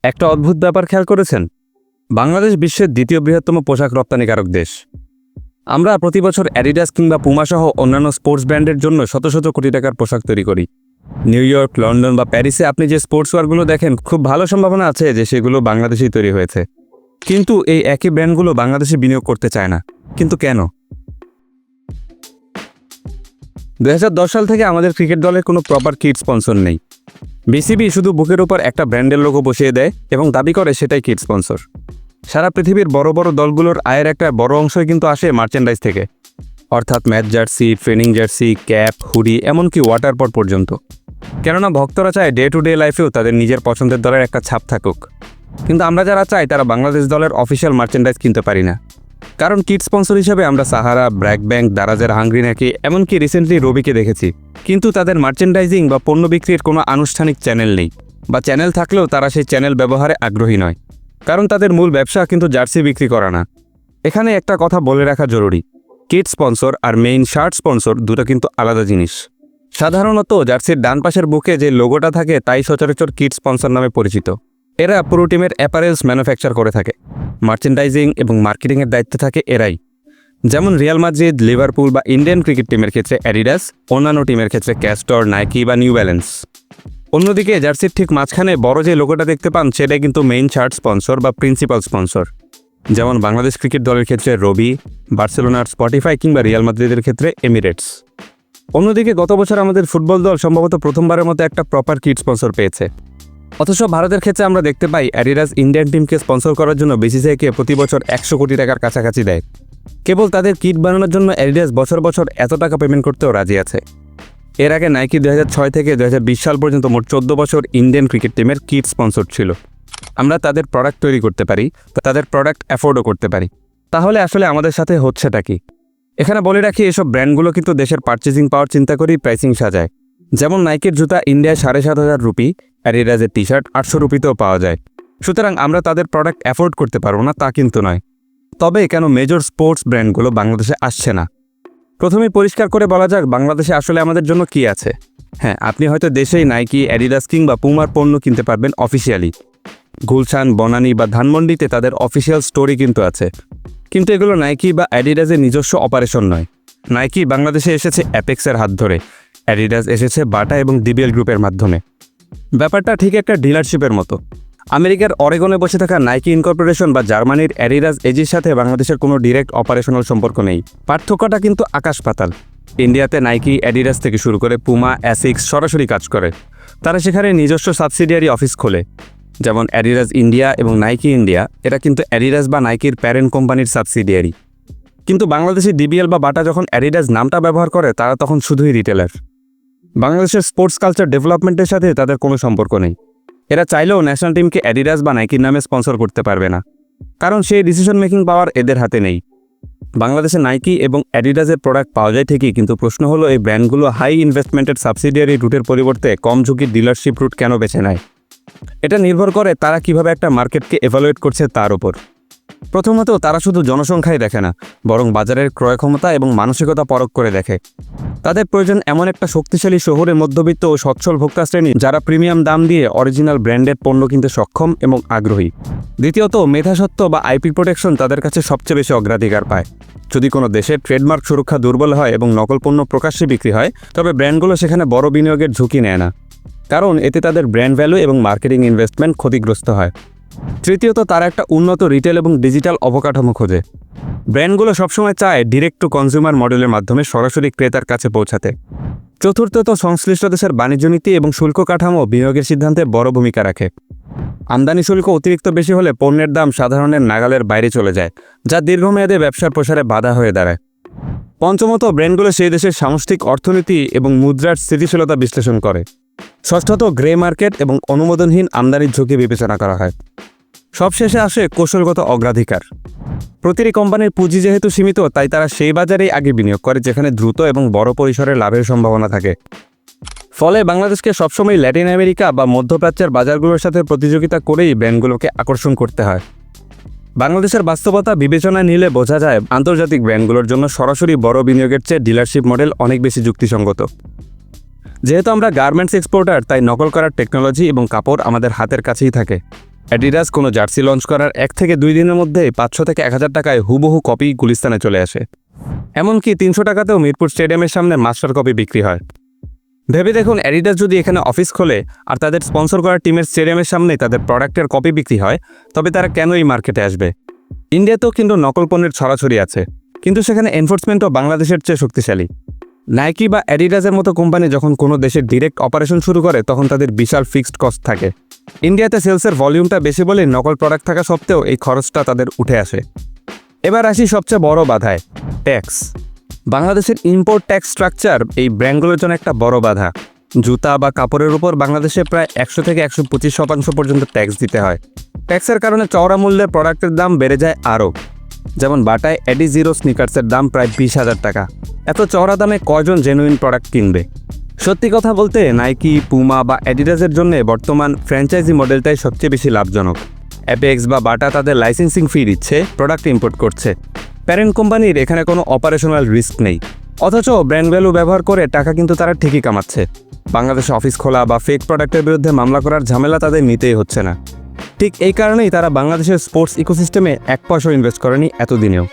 একটা অদ্ভুত ব্যাপার খেয়াল করেছেন? বাংলাদেশ বিশ্বের দ্বিতীয় বৃহত্তম পোশাক রপ্তানিকারক দেশ। আমরা প্রতি বছর অ্যাডিডাস কিংবা পুমা সহ অন্যান্য স্পোর্টস ব্র্যান্ডের জন্য শত শত কোটি টাকার পোশাক তৈরি করি। নিউ ইয়র্ক, লন্ডন বা প্যারিসে আপনি যে স্পোর্টস ওয়্যারগুলো দেখেন, খুব ভালো সম্ভাবনা আছে যে সেগুলো বাংলাদেশেই তৈরি হয়েছে। কিন্তু এই একই ব্র্যান্ডগুলো বাংলাদেশে বিনিয়োগ করতে চায় না। কিন্তু কেন? 2010 সাল থেকে আমাদের ক্রিকেট দলের কোনো প্রপার কিট স্পন্সর নেই। বিসিবি শুধু বুকের উপর একটা ব্র্যান্ডের লোগো বসিয়ে দেয় এবং দাবি করে সেটাই কিট স্পন্সর। সারা পৃথিবীর বড় বড় দলগুলোর আয়ের একটা বড় অংশই কিন্তু আসে মার্চেন্ডাইজ থেকে, অর্থাৎ match jersey, training jersey, cap, hoodie, এমনকি ওয়াটার পট পর্যন্ত। কেননা ভক্তরা চায় ডে টু ডে লাইফেও তাদের নিজের পছন্দের দলের একটা ছাপ থাকুক। কিন্তু আমরা যারা চাই তারা বাংলাদেশ দলের অফিসিয়াল মার্চেন্ডাইজ কিনতে পারি না। কারণ কিট স্পন্সর হিসেবে আমরা সাহারা, ব্র্যাক ব্যাংক, দারাজের হাঙ্গরি নাকি, এমনকি রিসেন্টলি রবিকে দেখেছি। কিন্তু তাদের মার্চেন্ডাইজিং বা পণ্য বিক্রির কোনো আনুষ্ঠানিক চ্যানেল নেই, বা চ্যানেল থাকলেও তারা সেই চ্যানেল ব্যবহারে আগ্রহী নয়। কারণ তাদের মূল ব্যবসা কিন্তু জার্সি বিক্রি করা না। এখানে একটা কথা বলে রাখা জরুরি, কিট স্পন্সর আর মেইন শার্ট স্পন্সর দুটো কিন্তু আলাদা জিনিস। সাধারণত জার্সির ডান পাশের বুকে যে লোগোটা থাকে তাই সচরাচর কিট স্পন্সর নামে পরিচিত। এরা পুরো টিমের অ্যাপারেলস ম্যানুফ্যাকচার করে থাকে। মার্চেন্ডাইজিং এবং মার্কেটিংয়ের দায়িত্বে থাকে এরাই। যেমন রিয়াল মাদ্রিদ, লিভারপুল বা ইন্ডিয়ান ক্রিকেট টিমের ক্ষেত্রে অ্যাডিডাস, অন্যান্য টিমের ক্ষেত্রে ক্যাস্টর, নাইকি বা নিউ ব্যালেন্স। অন্যদিকে জার্সির ঠিক মাঝখানে বড় যে লোগোটা দেখতে পান সেটাই কিন্তু মেইন শার্ট স্পন্সর বা প্রিন্সিপাল স্পন্সর। যেমন বাংলাদেশ ক্রিকেট দলের ক্ষেত্রে রবি, বার্সেলোনার স্পটিফাই কিংবা রিয়াল মাদ্রিদের ক্ষেত্রে এমিরেটস। অন্যদিকে গত বছর আমাদের ফুটবল দল সম্ভবত প্রথমবারের মতো একটা প্রপার কিট স্পন্সর পেয়েছে। অথচ ভারতের ক্ষেত্রে আমরা দেখতে পাই অ্যাডিডাস ইন্ডিয়ান টিমকে স্পন্সর করার জন্য বিসিসিআইকে প্রতি বছর 100 কোটি টাকার কাছাকাছি দেয়। কেবল তাদের কিট বানানোর জন্য অ্যাডিডাস বছর বছর এত টাকা পেমেন্ট করতেও রাজি আছে। এর আগে নাইকি 2006 থেকে 2020 সাল পর্যন্ত মোট 14 বছর ইন্ডিয়ান ক্রিকেট টিমের কিট স্পন্সর ছিল। আমরা তাদের প্রোডাক্ট তৈরি করতে পারি, তাদের প্রোডাক্ট অ্যাফোর্ডও করতে পারি। তাহলে আসলে আমাদের সাথে হচ্ছেটা কি? এখানে বলে রাখি, এসব ব্র্যান্ডগুলো কিন্তু দেশের পারচেজিং পাওয়ার চিন্তা করেই প্রাইসিং সাজায়। যেমন নাইকির জুতা ইন্ডিয়ায় 7,500 রুপি, অ্যাডিডাসের টি শার্ট 800 রুপিতেও পাওয়া যায়। সুতরাং আমরা তাদের প্রোডাক্ট অ্যাফোর্ড করতে পারবো না তা কিন্তু নয়। তবে কেন মেজর স্পোর্টস ব্র্যান্ডগুলো বাংলাদেশে আসছে না? প্রথমেই পরিষ্কার করে বলা যাক, বাংলাদেশে আসলে আমাদের জন্য কি আছে। হ্যাঁ, আপনি হয়তো দেশেই নাইকি, অ্যাডিডাস কিংবা পুমার পণ্য কিনতে পারবেন অফিসিয়ালি। গুলশান, বনানী বা ধানমন্ডিতে তাদের অফিসিয়াল স্টোরই কিন্তু আছে। কিন্তু এগুলো নাইকি বা অ্যাডিডাসের নিজস্ব অপারেশন নয়। নাইকি বাংলাদেশে এসেছে অ্যাপেক্সের হাত ধরে, অ্যাডিডাস এসেছে বাটা এবং ডিবিএল গ্রুপের মাধ্যমে। ব্যাপারটা ঠিক একটা ডিলারশিপের মতো। আমেরিকার অরেগনে বসে থাকা নাইকি ইনকর্পোরেশন বা জার্মানির অ্যাডিডাস এজির সাথে বাংলাদেশের কোনো ডিরেক্ট অপারেশনাল সম্পর্ক নেই। পার্থক্যটা কিন্তু আকাশ পাতাল। ইন্ডিয়াতে নাইকি, অ্যাডিডাস থেকে শুরু করে পুমা, অ্যাসিক্স সরাসরি কাজ করে। তারা সেখানে নিজস্ব সাবসিডিয়ারি অফিস খোলে, যেমন অ্যাডিডাস ইন্ডিয়া এবং নাইকি ইন্ডিয়া। এরা কিন্তু অ্যাডিডাস বা নাইকির প্যারেন্ট কোম্পানির সাবসিডিয়ারি। কিন্তু বাংলাদেশি ডিবিএল বা বাটা যখন অ্যাডিডাস নামটা ব্যবহার করে, তারা তখন শুধুই রিটেলার। বাংলাদেশের স্পোর্টস কালচার ডেভেলপমেন্টের সাথে তাদের কোনো সম্পর্ক নেই। এরা চাইলেও ন্যাশনাল টিমকে অ্যাডিডাস বা নাইকির নামে স্পন্সর করতে পারবে না, কারণ সেই ডিসিশন মেকিং পাওয়ার এদের হাতে নেই। বাংলাদেশে নাইকি এবং অ্যাডিডাসের প্রোডাক্ট পাওয়া যায় ঠিকই, কিন্তু প্রশ্ন হলো এই ব্র্যান্ডগুলো হাই ইনভেস্টমেন্টের সাবসিডিয়ারি রুটের পরিবর্তে কম ঝুঁকির ডিলারশিপ রুট কেন বেছে নেয়? এটা নির্ভর করে তারা কিভাবে একটা মার্কেটকে এভালুয়েট করছে তার উপর। প্রথমত, তারা শুধু জনসংখ্যাই দেখে না, বরং বাজারের ক্রয় ক্ষমতা এবং মানসিকতা পরখ করে দেখে। তাদের প্রয়োজন এমন একটা শক্তিশালী শহুরে মধ্যবিত্ত ও সচ্ছল ভোক্তা শ্রেণী যারা প্রিমিয়াম দাম দিয়ে অরিজিনাল ব্র্যান্ডেড পণ্য কিনতে সক্ষম এবং আগ্রহী। দ্বিতীয়ত, মেধাসত্ত্ব বা আইপি প্রোটেকশন তাদের কাছে সবচেয়ে বেশি অগ্রাধিকার পায়। যদি কোনো দেশের ট্রেডমার্ক সুরক্ষা দুর্বল হয় এবং নকল পণ্য প্রকাশ্যে বিক্রি হয়, তবে ব্র্যান্ডগুলো সেখানে বড় বিনিয়োগের ঝুঁকি নেয় না, কারণ এতে তাদের ব্র্যান্ড ভ্যালু এবং মার্কেটিং ইনভেস্টমেন্ট ক্ষতিগ্রস্ত হয়। তৃতীয়ত, তারা একটা উন্নত রিটেল এবং ডিজিটাল অবকাঠামো খোঁজে। ব্র্যান্ডগুলো সবসময় চায় ডিরেক্ট টু কনজিউমার মডেলের মাধ্যমে সরাসরি ক্রেতার কাছে পৌঁছাতে। চতুর্থত, সংশ্লিষ্ট দেশের বাণিজ্য নীতি এবং শুল্ক কাঠামো বিনিয়োগের সিদ্ধান্তে বড় ভূমিকা রাখে। আমদানি শুল্ক অতিরিক্ত বেশি হলে পণ্যের দাম সাধারণের নাগালের বাইরে চলে যায়, যা দীর্ঘমেয়াদে ব্যবসার প্রসারে বাধা হয়ে দাঁড়ায়। পঞ্চমত, ব্র্যান্ডগুলো সেই দেশের সামষ্টিক অর্থনীতি এবং মুদ্রার স্থিতিশীলতা বিশ্লেষণ করে। ষষ্ঠত, গ্রে মার্কেট এবং অনুমোদনহীন আমদানির ঝুঁকি বিবেচনা করা হয়। সবশেষে আসে কৌশলগত অগ্রাধিকার। প্রতিটি কোম্পানির পুঁজি যেহেতু সীমিত, তাই তারা সেই বাজারেই আগে বিনিয়োগ করে যেখানে দ্রুত এবং বড় পরিসরে লাভের সম্ভাবনা থাকে। ফলে বাংলাদেশকে সবসময় ল্যাটিন আমেরিকা বা মধ্যপ্রাচ্যের বাজারগুলোর সাথে প্রতিযোগিতা করেই ব্র্যান্ডগুলোকে আকর্ষণ করতে হয়। বাংলাদেশের বাস্তবতা বিবেচনায় নিলে বোঝা যায়, আন্তর্জাতিক ব্র্যান্ডগুলোর জন্য সরাসরি বড় বিনিয়োগের চেয়ে ডিলারশিপ মডেল অনেক বেশি যুক্তিসঙ্গত। যেহেতু আমরা গার্মেন্টস এক্সপোর্টার, তাই নকল করার টেকনোলজি এবং কাপড় আমাদের হাতের কাছেই থাকে। অ্যাডিডাস কোনো জার্সি লঞ্চ করার 1 থেকে 2 দিনের মধ্যে 500 থেকে 1000 টাকায় হুবহু কপি গুলিস্তানে চলে আসে। এমনকি 300 টাকাতেও মিরপুর স্টেডিয়ামের সামনে মাস্টার কপি বিক্রি হয়। ভেবে দেখুন, অ্যাডিডাস যদি এখানে অফিস খোলে আর তাদের স্পন্সর করা টিমের স্টেডিয়ামের সামনে তাদের প্রোডাক্টের কপি বিক্রি হয়, তবে তারা কেন এই মার্কেটে আসবে? ইন্ডিয়াতেও কিন্তু নকল পণ্যের ছড়াছড়ি আছে, কিন্তু সেখানে এনফোর্সমেন্টও বাংলাদেশের চেয়ে শক্তিশালী। নাইকি বা অ্যাডিডাসের মতো কোম্পানি যখন কোনো দেশের ডিরেক্ট অপারেশন শুরু করে তখন তাদের বিশাল ফিক্সড কস্ট থাকে। ইন্ডিয়াতে সেলসের ভলিউমটা বেশি বলে নকল প্রোডাক্ট থাকা সত্ত্বেও এই খরচটা তাদের উঠে আসে। এবার আসি সবচেয়ে বড় বাধায়, ট্যাক্স। বাংলাদেশের ইম্পোর্ট ট্যাক্স স্ট্রাকচার এই ব্র্যান্ডগুলোর জন্য একটা বড় বাধা। জুতা বা কাপড়ের উপর বাংলাদেশে প্রায় 100 থেকে 125% পর্যন্ত ট্যাক্স দিতে হয়। ট্যাক্সের কারণে চওড়া মূল্যের প্রোডাক্টের দাম বেড়ে যায় আরও। যেমন বাটায় এডি0 স্নিকার্সের দাম প্রায় 20,000 টাকা। এত চওড়া দামে কয়জন জেনুইন প্রোডাক্ট কিনবে? সত্যি কথা বলতে নাইকি, পুমা বা অ্যাডিডাসের জন্য বর্তমান ফ্র্যাঞ্চাইজি মডেলটাই সবচেয়ে বেশি লাভজনক। অ্যাপেক্স বা বাটা তাদের লাইসেন্সিং ফি দিচ্ছে, প্রোডাক্ট ইম্পোর্ট করছে। প্যারেন্ট কোম্পানির এখানে কোনো অপারেশনাল রিস্ক নেই, অথচ ব্র্যান্ড ভ্যালু ব্যবহার করে টাকা কিন্তু তারা ঠিকই কামাচ্ছে। বাংলাদেশে অফিস খোলা বা ফেক প্রোডাক্টের বিরুদ্ধে মামলা করার ঝামেলা তাদের নিতেই হচ্ছে না। ঠিক এই কারণেই তারা বাংলাদেশের স্পোর্টস ইকোসিস্টেমে 1 পয়সাও ইনভেস্ট করেনি এতদিনেও।